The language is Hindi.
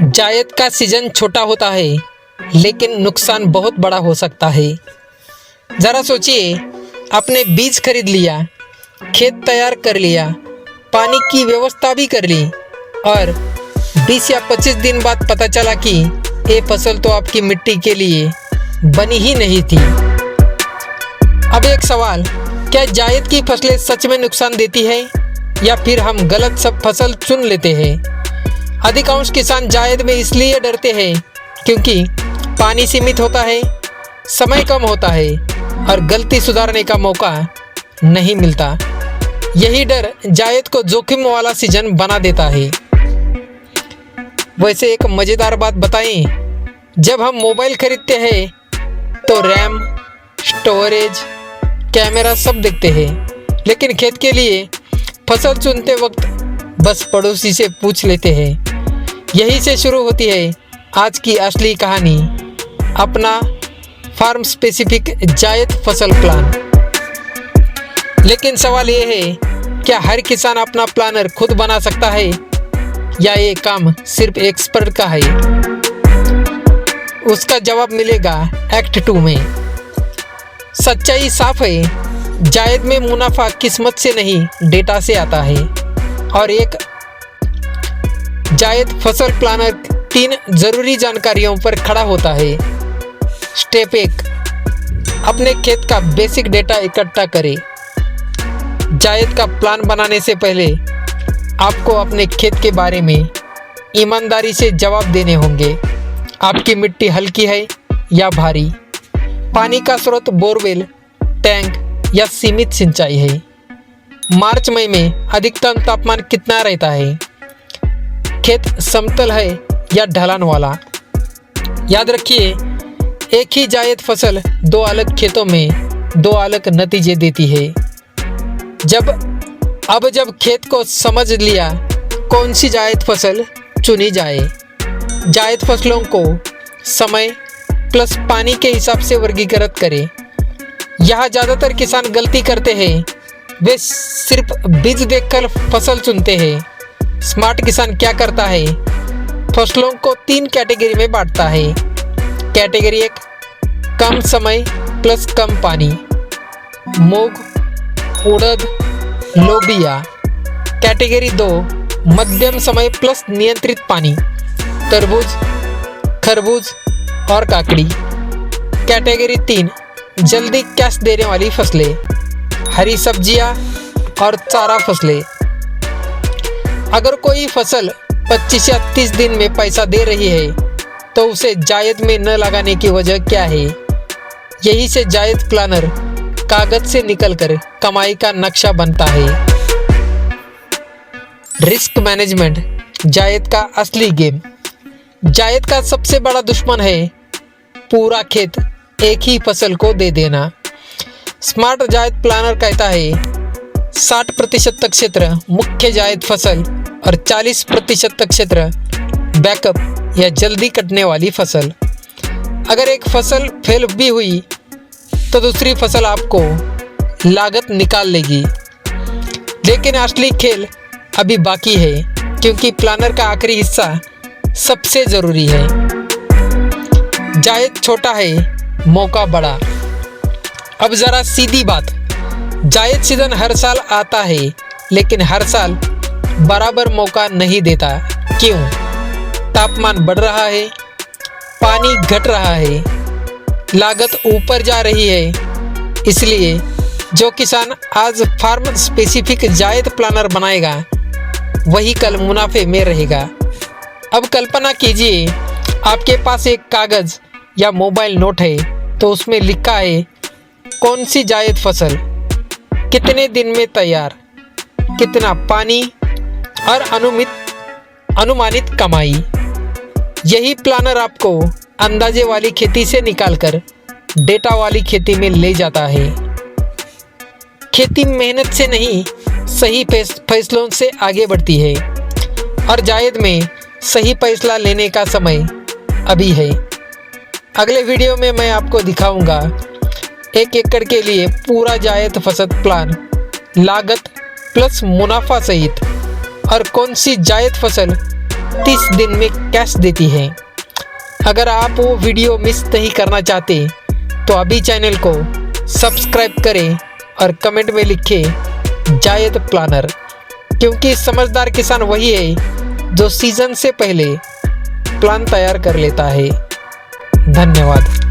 जायद का सीजन छोटा होता है लेकिन नुकसान बहुत बड़ा हो सकता है। ज़रा सोचिए, आपने बीज खरीद लिया, खेत तैयार कर लिया, पानी की व्यवस्था भी कर ली और 20 या 25 दिन बाद पता चला कि ये फसल तो आपकी मिट्टी के लिए बनी ही नहीं थी। अब एक सवाल, क्या जायद की फसलें सच में नुकसान देती है या फिर हम गलत सब फसल चुन लेते हैं? अधिकांश किसान जायद में इसलिए डरते हैं क्योंकि पानी सीमित होता है, समय कम होता है और गलती सुधारने का मौका नहीं मिलता। यही डर जायद को जोखिम वाला सीजन बना देता है। वैसे एक मज़ेदार बात बताएं, जब हम मोबाइल खरीदते हैं तो रैम, स्टोरेज, कैमरा सब देखते हैं, लेकिन खेत के लिए फसल चुनते वक्त बस पड़ोसी से पूछ लेते हैं। यही से शुरू होती है आज की असली कहानी, अपना फार्म स्पेसिफिक जायद फसल प्लान। लेकिन सवाल ये है, क्या हर किसान अपना प्लानर खुद बना सकता है या ये काम सिर्फ एक्सपर्ट का है? उसका जवाब मिलेगा एक्ट 2 में। सच्चाई साफ है, जायद में मुनाफा किस्मत से नहीं डेटा से आता है और एक जायद फसल प्लानर 3 जरूरी जानकारियों पर खड़ा होता है। स्टेप 1, अपने खेत का बेसिक डेटा इकट्ठा करें। जायद का प्लान बनाने से पहले आपको अपने खेत के बारे में ईमानदारी से जवाब देने होंगे। आपकी मिट्टी हल्की है या भारी? पानी का स्रोत बोरवेल, टैंक या सीमित सिंचाई है? मार्च मई में अधिकतम तापमान कितना रहता है? खेत समतल है या ढलान वाला? याद रखिए, एक ही जायद फसल 2 अलग खेतों में 2 अलग नतीजे देती है। जब खेत को समझ लिया, कौन सी जायद फसल चुनी जाए। जायद फसलों को समय प्लस पानी के हिसाब से वर्गीकृत करें। यहाँ ज़्यादातर किसान गलती करते हैं, वे सिर्फ बीज देखकर फसल चुनते हैं। स्मार्ट किसान क्या करता है, फसलों को 3 कैटेगरी में बांटता है। कैटेगरी 1, कम समय प्लस कम पानी, मूंग, उड़द, लोबिया। कैटेगरी 2, मध्यम समय प्लस नियंत्रित पानी, तरबूज, खरबूज और काकड़ी। कैटेगरी 3, जल्दी कैश देने वाली फसलें, हरी सब्जियां और चारा फसलें। अगर कोई फसल 25 या 30 दिन में पैसा दे रही है तो उसे जायद में न लगाने की वजह क्या है? यही से जायद प्लानर कागज से निकलकर कमाई का नक्शा बनता है। रिस्क मैनेजमेंट, जायद का असली गेम। जायद का सबसे बड़ा दुश्मन है पूरा खेत एक ही फसल को दे देना। स्मार्ट जायद प्लानर कहता है 60% तक क्षेत्र मुख्य जायद फसल और 40% तक क्षेत्र बैकअप या जल्दी कटने वाली फसल। अगर एक फसल फेल भी हुई तो दूसरी फसल आपको लागत निकाल लेगी। लेकिन असली खेल अभी बाकी है, क्योंकि प्लानर का आखिरी हिस्सा सबसे ज़रूरी है। जायद छोटा है, मौका बड़ा। अब ज़रा सीधी बात, जायद सीजन हर साल आता है लेकिन हर साल बराबर मौका नहीं देता। क्यों? तापमान बढ़ रहा है, पानी घट रहा है, लागत ऊपर जा रही है। इसलिए जो किसान आज फार्म स्पेसिफिक जायद प्लानर बनाएगा वही कल मुनाफे में रहेगा। अब कल्पना कीजिए, आपके पास एक कागज़ या मोबाइल नोट है तो उसमें लिखा है कौन सी जायद फसल, कितने दिन में तैयार, कितना पानी और अनुमानित कमाई। यही प्लानर आपको अंदाजे वाली खेती से निकालकर डेटा वाली खेती में ले जाता है। खेती मेहनत से नहीं, सही फैसलों से आगे बढ़ती है और जायद में सही फैसला लेने का समय अभी है। अगले वीडियो में मैं आपको दिखाऊंगा 1 एकड़ के लिए पूरा जायद फसल प्लान, लागत प्लस मुनाफा सहित, और कौन सी जायद फसल 30 दिन में कैश देती है। अगर आप वो वीडियो मिस नहीं करना चाहते तो अभी चैनल को सब्सक्राइब करें और कमेंट में लिखें जायद प्लानर, क्योंकि समझदार किसान वही है जो सीजन से पहले प्लान तैयार कर लेता है। धन्यवाद।